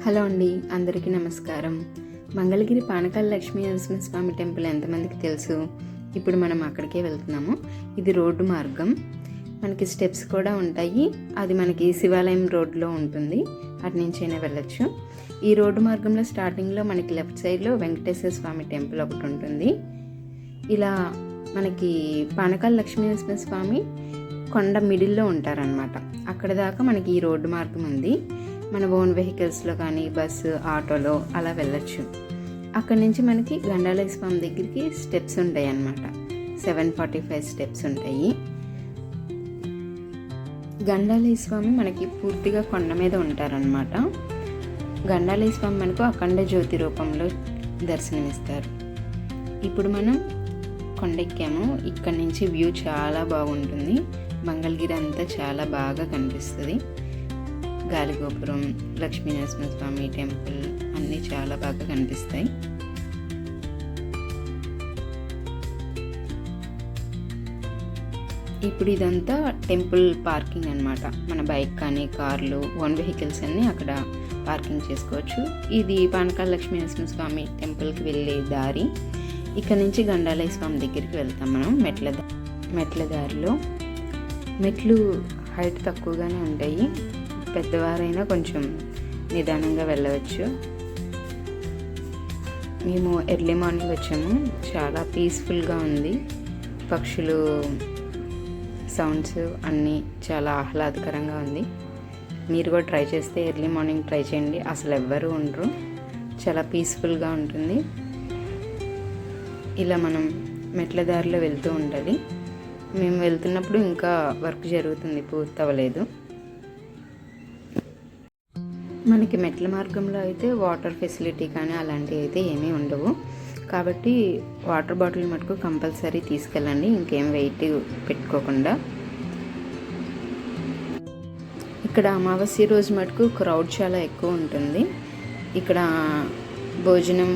Hello అండి, అందరికీ నమస్కారం. మంగళగిరి పానకాల లక్ష్మీ నరసింహస్వామి టెంపుల్ ఎంతమందికి తెలుసు? ఇప్పుడు మనం అక్కడికే వెళ్తున్నాము. ఇది రోడ్డు మార్గం, మనకి స్టెప్స్ కూడా ఉంటాయి. అది మనకి శివాలయం రోడ్లో ఉంటుంది, అటు నుంచైనా వెళ్ళొచ్చు. ఈ రోడ్డు మార్గంలో స్టార్టింగ్లో మనకి లెఫ్ట్ సైడ్లో వెంకటేశ్వర స్వామి టెంపుల్ ఒకటి ఉంటుంది. ఇలా మనకి పానకాల లక్ష్మీ నరసింహస్వామి కొండ మిడిల్లో ఉంటారనమాట. అక్కడ దాకా మనకి ఈ రోడ్డు మార్గం ఉంది. మన ఓన్ వెహికల్స్లో కానీ బస్సు, ఆటోలో అలా వెళ్ళొచ్చు. అక్కడి నుంచి మనకి గండాలయ స్వామి దగ్గరికి స్టెప్స్ ఉంటాయి అన్నమాట. 745 స్టెప్స్ ఉంటాయి. గండాలయ స్వామి మనకి పూర్తిగా కొండ మీద ఉంటారనమాట. గండాలయ స్వామి మనకు అఖండ జ్యోతి రూపంలో దర్శనమిస్తారు. ఇప్పుడు మనం కొండెక్కాము. ఇక్కడి నుంచి వ్యూ చాలా బాగుంటుంది. మంగళగిరి అంతా చాలా బాగా కనిపిస్తుంది. గాలిగోపురం, లక్ష్మీ నరసింహస్వామి టెంపుల్ అన్నీ చాలా బాగా కనిపిస్తాయి. ఇప్పుడు ఇదంతా టెంపుల్ పార్కింగ్ అన్నమాట. మన బైక్ కానీ కార్లు, ఓన్ వెహికల్స్ అన్నీ అక్కడ పార్కింగ్ చేసుకోవచ్చు. ఇది పానకాల లక్ష్మీ నరసింహస్వామి టెంపుల్కి వెళ్ళే దారి. ఇక్కడ నుంచి గండాలయ స్వామి దగ్గరికి వెళ్తాం మనం. మెట్ల దారిలో మెట్లు హైట్ తక్కువగానే ఉంటాయి. పెద్దవారైనా కొంచెం నిదానంగా వెళ్ళవచ్చు. మేము ఎర్లీ మార్నింగ్ వచ్చాము. చాలా పీస్ఫుల్గా ఉంది. పక్షులు సౌండ్స్ అన్నీ చాలా ఆహ్లాదకరంగా ఉంది. మీరు కూడా ట్రై చేస్తే ఎర్లీ మార్నింగ్ ట్రై చేయండి. అసలు ఎవ్వరూ ఉండరు, చాలా పీస్ఫుల్గా ఉంటుంది. ఇలా మనం మెట్ల దారిలో వెళ్తూ ఉండాలి. మేము వెళ్తున్నప్పుడు ఇంకా వర్క్ జరుగుతుంది, పూర్తవ్వలేదు. మనకి మెట్ల మార్గంలో అయితే వాటర్ ఫెసిలిటీ కానీ అలాంటివి అయితే ఏమీ ఉండవు. కాబట్టి వాటర్ బాటిల్ మటుకు కంపల్సరీ తీసుకెళ్ళండి, ఇంకేం వెయిట్ పెట్టుకోకుండా. ఇక్కడ అమావాస్య రోజు మటుకు క్రౌడ్ చాలా ఎక్కువ ఉంటుంది. ఇక్కడ భోజనం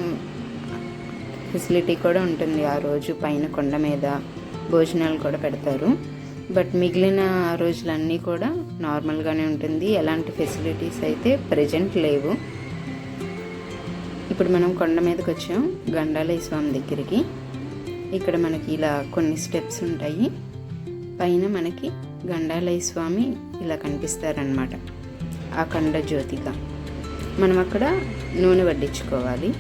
ఫెసిలిటీ కూడా ఉంటుంది. ఆ రోజు పైన కొండ మీద భోజనాలు కూడా పెడతారు. బట్ మిగిలిన రోజులన్నీ కూడా నార్మల్గానే ఉంటుంది. ఎలాంటి ఫెసిలిటీస్ అయితే ప్రజెంట్ లేవు. ఇప్పుడు మనం కొండ మీదకి వచ్చాం, గండాలయ స్వామి దగ్గరికి. ఇక్కడ మనకి ఇలా కొన్ని స్టెప్స్ ఉంటాయి. పైన మనకి గండాలయ స్వామి ఇలా కనిపిస్తారనమాట, అఖండ జ్యోతిగా. మనం అక్కడ నూనె వడ్డించుకోవాలి.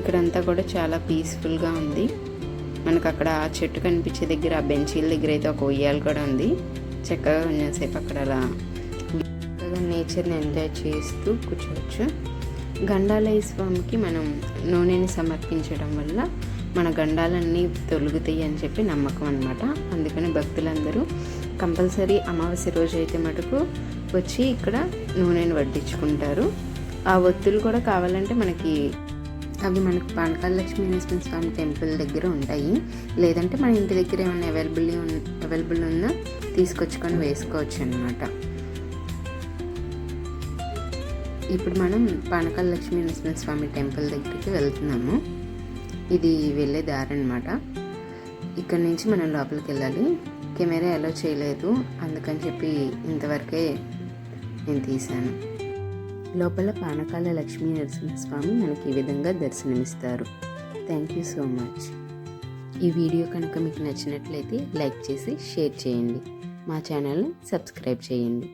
ఇక్కడంతా కూడా చాలా పీస్ఫుల్గా ఉంది. మనకు అక్కడ ఆ చెట్టు కనిపించే దగ్గర, ఆ బెంచీల దగ్గర అయితే ఒక ఉయ్యాల కూడా ఉంది. చక్కగా కొంచెంసేపు అక్కడ అలా నేచర్ని ఎంజాయ్ చేస్తూ కూర్చోవచ్చు. గండాలయ స్వామికి మనం నూనెని సమర్పించడం వల్ల మన గండాలన్నీ తొలుగుతాయి అని చెప్పి నమ్మకం అన్నమాట. అందుకని భక్తులందరూ కంపల్సరీ అమావాస్య రోజు అయితే మటుకు వచ్చి ఇక్కడ నూనెని వడ్డించుకుంటారు. ఆ ఒత్తులు కూడా కావాలంటే అవి మనకు పానకాల లక్ష్మీ నరసింహస్వామి టెంపుల్ దగ్గర ఉంటాయి. లేదంటే మన ఇంటి దగ్గర ఏమైనా అవైలబుల్ ఉన్నా తీసుకొచ్చుకొని వేసుకోవచ్చు అన్నమాట. ఇప్పుడు మనం పానకాల లక్ష్మీ నరసింహస్వామి టెంపుల్ దగ్గరికి వెళ్తున్నాము. ఇది వెళ్ళే దారి అన్నమాట. ఇక్కడ నుంచి మనం లోపలికి వెళ్ళాలి. కెమెరా అలో చేయలేదు, అందుకని చెప్పి ఇంతవరకే నేను తీశాను. లోపల పానకాల లక్ష్మీ నరసింహస్వామి మనకి ఈ విధంగా దర్శనమిస్తారు. Thank you so much. ఈ వీడియో కనుక మీకు నచ్చినట్లయితే లైక్ చేసి షేర్ చేయండి. మా ఛానల్ని సబ్స్క్రైబ్ చేయండి.